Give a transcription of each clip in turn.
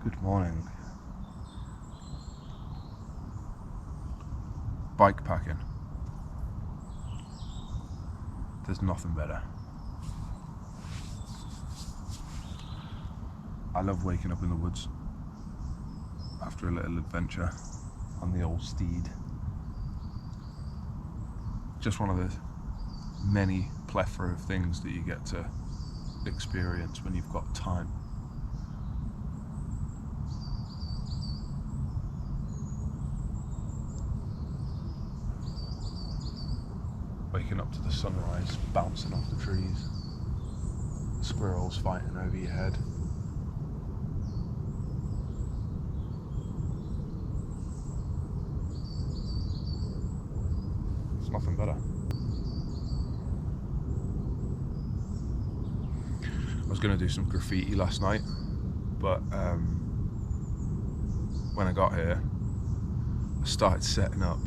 Good morning. Bike packing. There's nothing better. I love waking up in the woods after a little adventure on the old steed. Just one of the many plethora of things that you get to experience when you've got time. Waking up to the sunrise, bouncing off the trees, the squirrels fighting over your head. It's nothing better. I was going to do some graffiti last night, but when I got here, I started setting up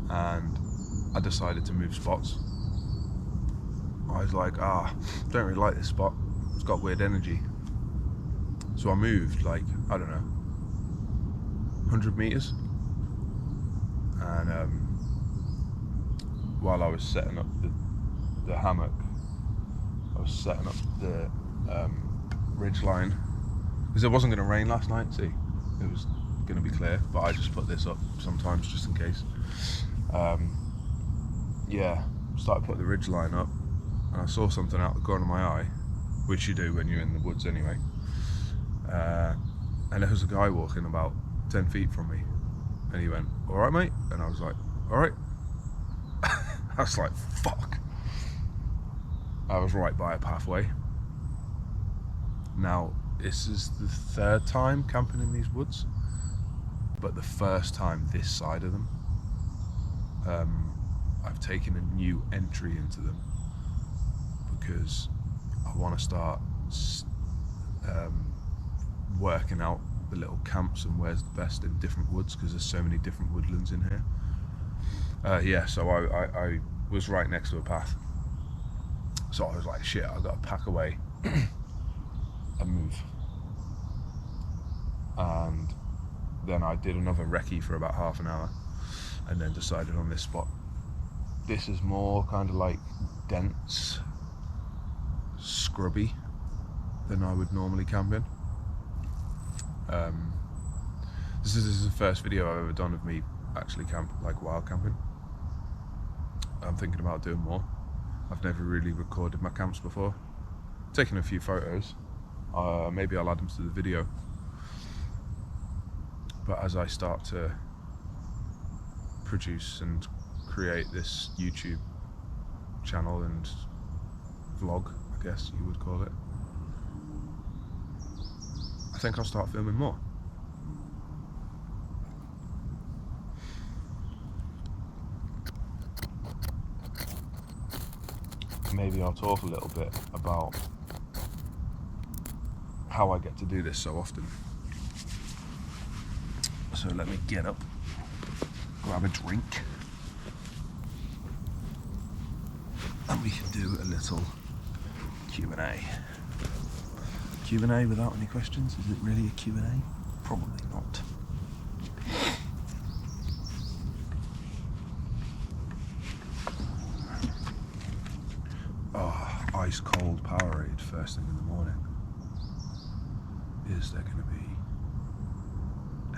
and I decided to move spots. I was like, don't really like this spot. It's got weird energy. So I moved like, I don't know, 100 meters. And while I was setting up the hammock, I was setting up the ridge line, because it wasn't going to rain last night, see? It was going to be clear, but I just put this up sometimes just in case. Started putting the ridge line up, and I saw something out the corner of my eye, which you do when you're in the woods anyway. And there was a guy walking about 10 feet from me, and he went, "All right, mate?" And I was like, "All right." I was like, fuck. I was right by a pathway. Now, this is the third time camping in these woods, but the first time this side of them. I've taken a new entry into them because I want to start working out the little camps and where's the best in different woods, because there's so many different woodlands in here. So I was right next to a path, so I was like, shit, I've got to pack away and move. And then I did another recce for about half an hour and then decided on this spot. This is more kind of like dense, scrubby than I would normally camp in. This is the first video I've ever done of me actually wild camping. I'm thinking about doing more. I've never really recorded my camps before. Taken a few photos. Maybe I'll add them to the video. But as I start to produce and create this YouTube channel and vlog, I guess you would call it, I think I'll start filming more. Maybe I'll talk a little bit about how I get to do this so often. So let me get up, grab a drink, and we can do a little Q&A. Q&A without any questions? Is it really a Q&A? Probably not. Ice cold Powerade first thing in the morning. Is there going to be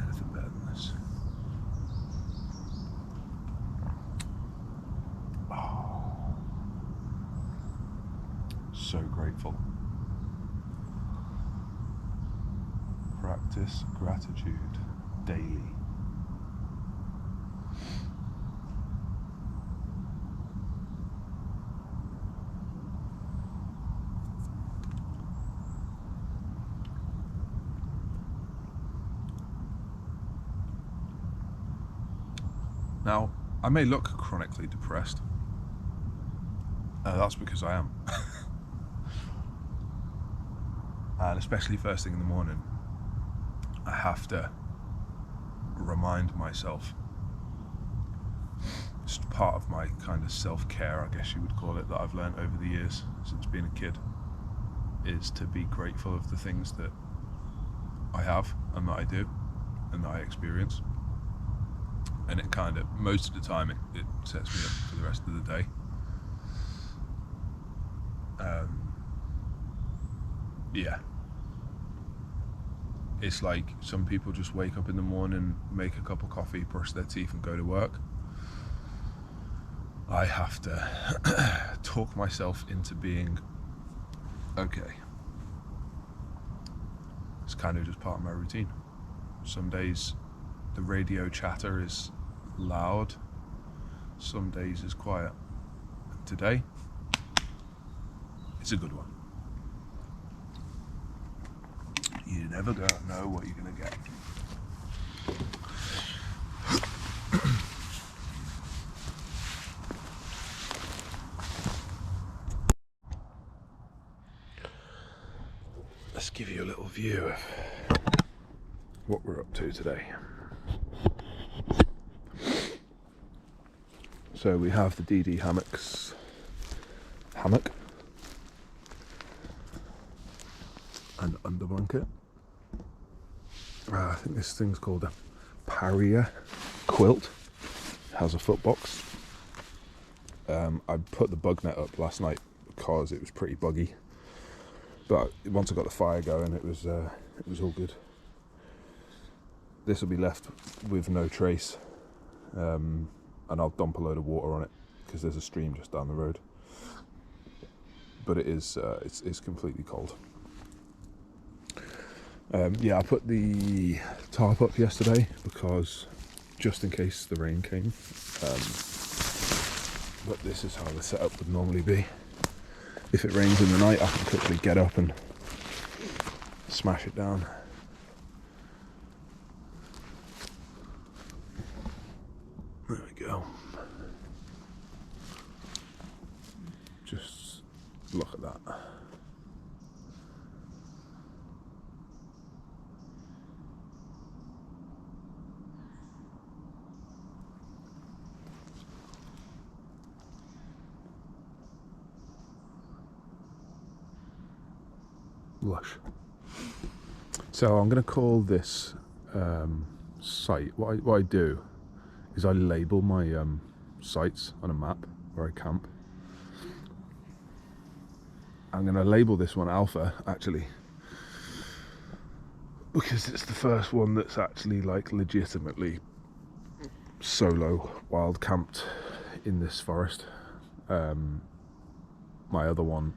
anything better than this? Oh, so grateful. Practice gratitude daily. Now, I may look chronically depressed. That's because I am. And especially first thing in the morning, I have to remind myself. It's part of my kind of self-care, I guess you would call it, that I've learned over the years since being a kid, is to be grateful of the things that I have and that I do and that I experience, and it kind of, most of the time, it sets me up for the rest of the day. Yeah. It's like some people just wake up in the morning, make a cup of coffee, brush their teeth and go to work. I have to talk myself into being okay. It's kind of just part of my routine. Some days the radio chatter is loud, some days it's quiet. Today, it's a good one. You never know what you're going to get. Let's give you a little view of what we're up to today. So we have the DD hammock, and under blanket. I think this thing's called a Paria quilt. It has a footbox. I put the bug net up last night because it was pretty buggy, but once I got the fire going, it was all good. This will be left with no trace, and I'll dump a load of water on it because there's a stream just down the road. But it is it's completely cold. I put the tarp up yesterday because just in case the rain came. But this is how the setup would normally be. If it rains in the night, I can quickly get up and smash it down. There we go. Just look at that. Lush. So I'm going to call this site. What I do is I label my sites on a map where I camp. I'm going to label this one Alpha, actually, because it's the first one that's actually like legitimately solo wild camped in this forest. My other one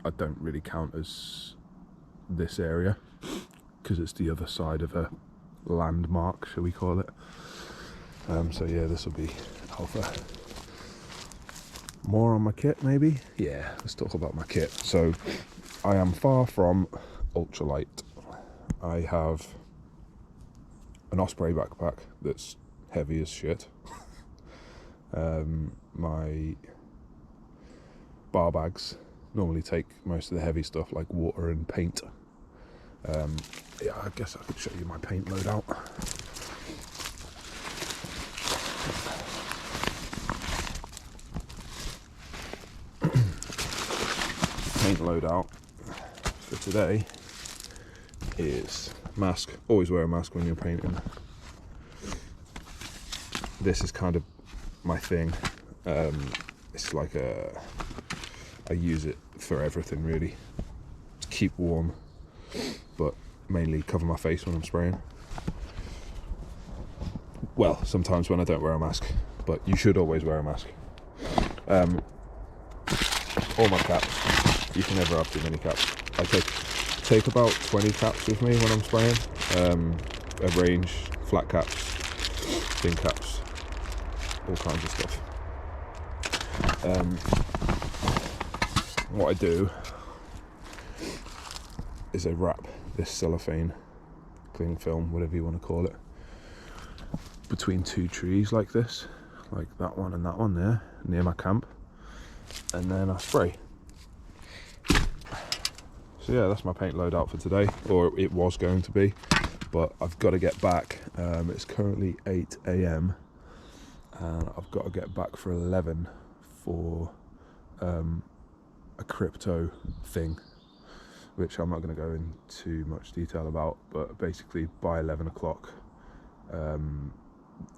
I don't really count as this area because it's the other side of a landmark, shall we call it. So yeah, this will be Alpha. More on my kit, maybe? Yeah, let's talk about my kit. So I am far from ultralight. I have an Osprey backpack that's heavy as shit. My bar bags normally take most of the heavy stuff like water and paint. Yeah, I guess I could show you my paint loadout. Paint loadout for today is mask. Always wear a mask when you're painting. This is kind of my thing. It's like I use it for everything really. To keep warm, but mainly cover my face when I'm spraying. Well, sometimes when I don't wear a mask, but you should always wear a mask. All my caps. You can never have too many caps. I take about 20 caps with me when I'm spraying. A range, flat caps, thin caps, all kinds of stuff. What I do is I wrap this cellophane, cling film, whatever you want to call it, between two trees like this, like that one and that one there, near my camp, and then I spray. So yeah, that's my paint loadout for today, or it was going to be, but I've got to get back. It's currently 8 AM and I've got to get back for 11 for a crypto thing. which I'm not going to go into much detail about, but basically by 11 o'clock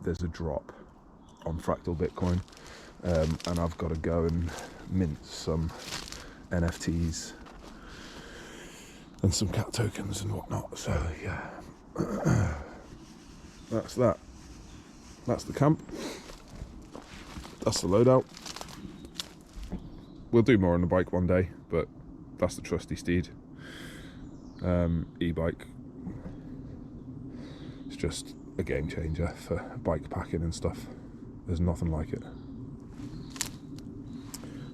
there's a drop on fractal Bitcoin, and I've got to go and mint some NFTs and some cat tokens and whatnot. So yeah, that's that. That's the camp. That's the loadout. We'll do more on the bike one day, but that's the trusty steed. E-bike. It's just a game changer for bike packing and stuff. There's nothing like it.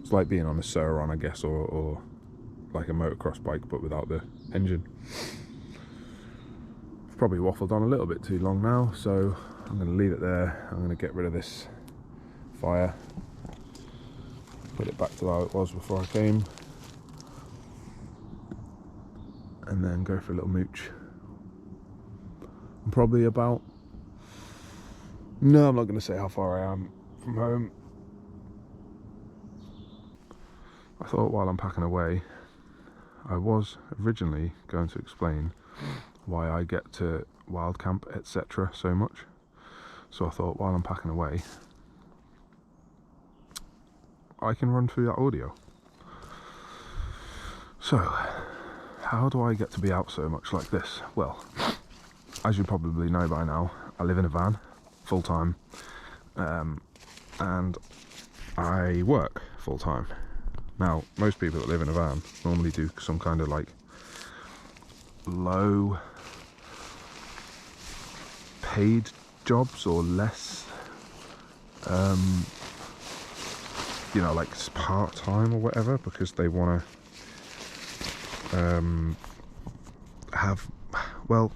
It's like being on a Sauron, I guess, or like a motocross bike, but without the engine. I've probably waffled on a little bit too long now, so I'm going to leave it there. I'm going to get rid of this fire, put it back to how it was before I came, and then go for a little mooch. I'm probably about, no, I'm not going to say how far I am from home. I thought while I'm packing away, I was originally going to explain why I get to wild camp, etc. so much. So I thought while I'm packing away, I can run through that audio. So, how do I get to be out so much like this? Well, as you probably know by now, I live in a van, full time, and I work full time. Now, most people that live in a van normally do some kind of like low paid jobs or less, you know, like part-time or whatever, because they want to have, well,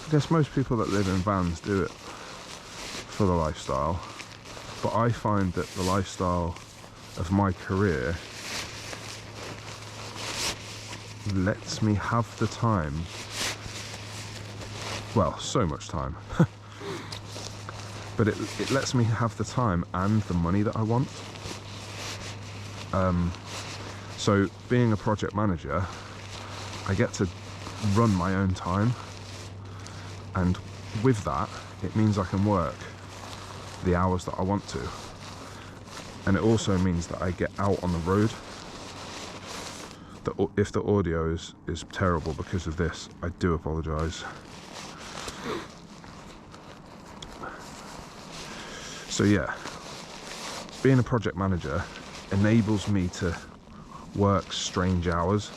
I guess most people that live in vans do it for the lifestyle, but I find that the lifestyle of my career lets me have the time, well, so much time, but it lets me have the time and the money that I want. So being a project manager, I get to run my own time, and with that it means I can work the hours that I want to, and it also means that I get out on the road. If the audio is terrible because of this, I do apologise. So yeah, being a project manager enables me to work strange hours.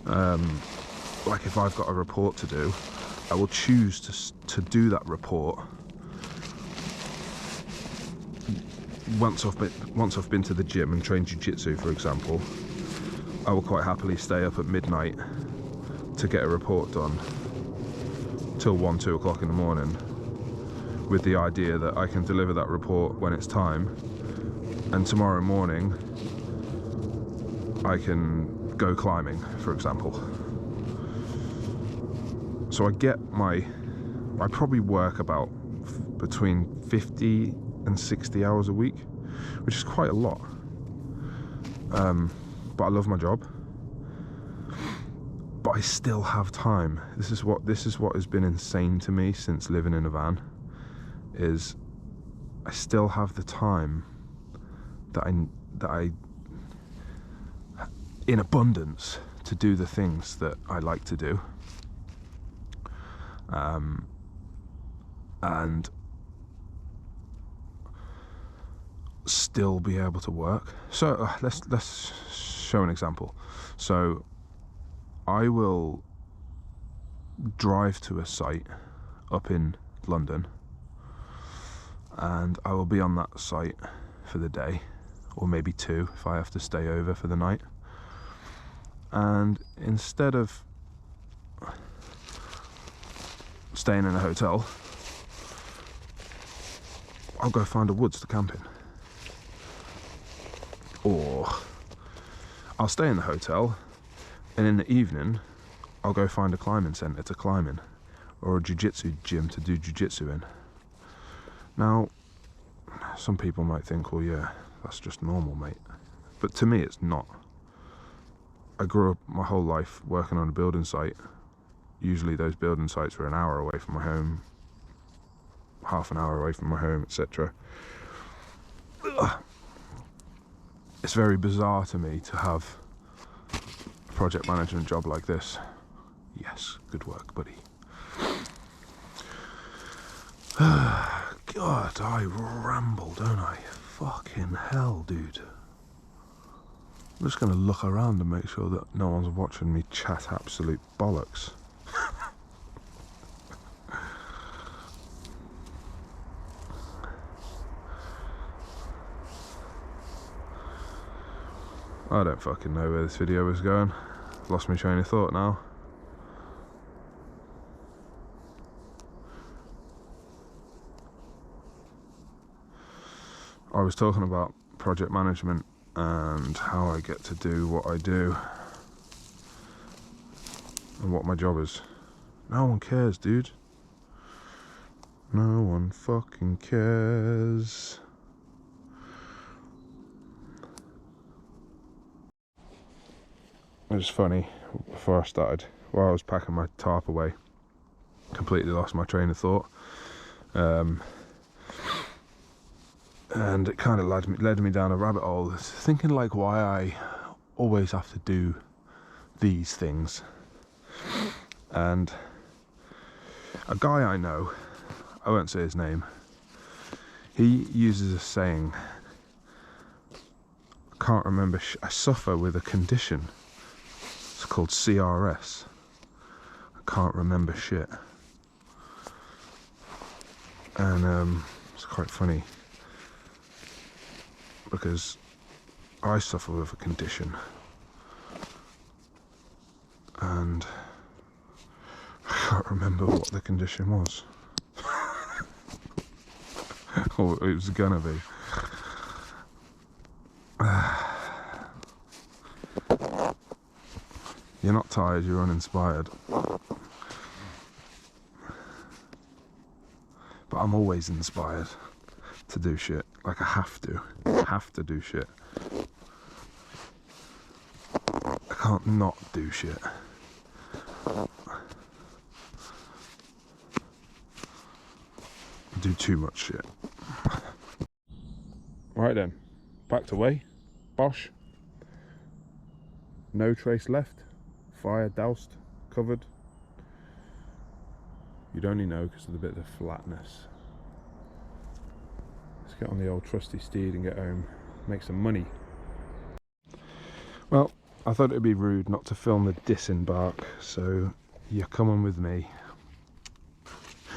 Like if I've got a report to do, I will choose to do that report once I've been to the gym and trained jiu-jitsu, for example. I will quite happily stay up at midnight to get a report done till 1-2 o'clock in the morning, with the idea that I can deliver that report when it's time, and tomorrow morning I can go climbing, for example. So I probably work about between 50 and 60 hours a week, which is quite a lot. But I love my job. But I still have time. This is what has been insane to me since living in a van, is I still have the time that I in abundance to do the things that I like to do. And still be able to work. So let's show an example. So I will drive to a site up in London, and I will be on that site for the day, or maybe 2 if I have to stay over for the night. And instead of staying in a hotel, I'll go find a woods to camp in. Or I'll stay in the hotel, and in the evening I'll go find a climbing centre to climb in, or a jiu-jitsu gym to do jiu-jitsu in. Now, some people might think, well, yeah, that's just normal, mate. But to me, it's not. I grew up my whole life working on a building site. Usually those building sites were an hour away from my home, half an hour away from my home, etc. It's very bizarre to me to have a project management job like this. Yes, good work, buddy. God, I ramble, don't I? Fucking hell, dude. I'm just going to look around and make sure that no one's watching me chat absolute bollocks. I don't fucking know where this video was going. Lost my train of thought now. I was talking about project management and how I get to do what I do and what my job is. No one cares, dude. No one fucking cares. It was funny, before I started, while I was packing my tarp away, completely lost my train of thought. And it kind of led me down a rabbit hole, thinking like why I always have to do these things. And a guy I know, I won't say his name, he uses a saying, I can't remember, I suffer with a condition, it's called CRS, I can't remember shit. And it's quite funny, because I suffer with a condition, and I can't remember what the condition was. Or it was gonna be. You're not tired, you're uninspired. But I'm always inspired to do shit. Like I have to do shit. I can't not do shit. I do too much shit. Right then, packed away, bosh. No trace left, fire doused, covered. You'd only know because of the bit of the flatness. Let's get on the old trusty steed and get home, make some money. Well, I thought it'd be rude not to film the disembark, so you're coming with me.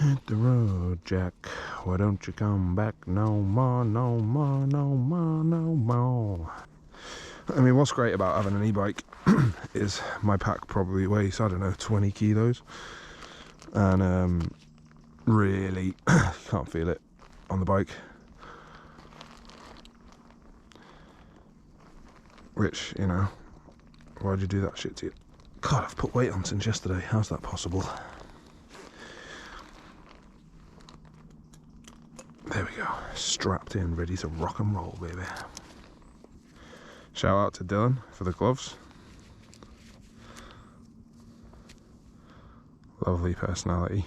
Hit the road, Jack. Why don't you come back no more, no more, no more, no more. I mean, what's great about having an e-bike is my pack probably weighs, I don't know, 20 kilos. And really, you can't feel it on the bike. Which, you know, why'd you do that shit to you? God, I've put weight on since yesterday. How's that possible? There we go. Strapped in, ready to rock and roll, baby. Shout out to Dylan for the gloves. Lovely personality.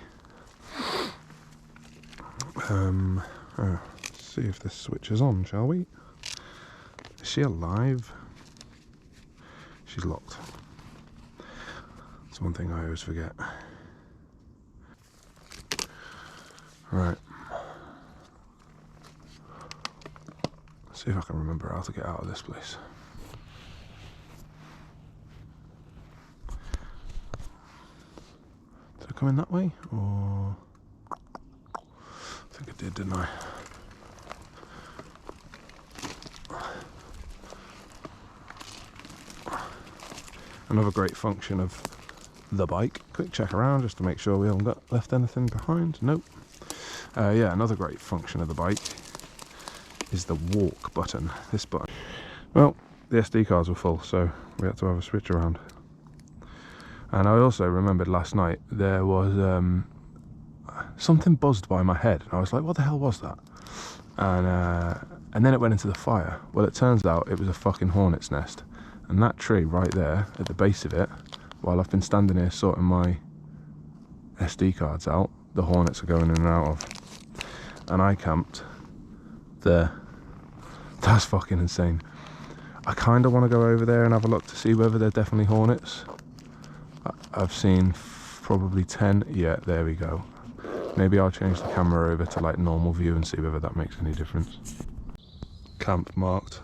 Let's see if this switches on, shall we? Is she alive? She's locked. That's one thing I always forget. Right. Let's see if I can remember how to get out of this place. Did I come in that way? Or... I think I did, didn't I? Another great function of the bike. Quick check around just to make sure we haven't left anything behind. Nope. Yeah, another great function of the bike is the walk button. This button. Well, the SD cards were full, so we had to have a switch around. And I also remembered last night there was something buzzed by my head. And I was like, what the hell was that? And And then it went into the fire. Well, it turns out it was a fucking hornet's nest. And that tree right there, at the base of it, while I've been standing here sorting my SD cards out, the hornets are going in and out of. And I camped there. That's fucking insane. I kind of want to go over there and have a look to see whether they're definitely hornets. I've seen probably 10. Yeah, there we go. Maybe I'll change the camera over to like normal view and see whether that makes any difference. Camp marked.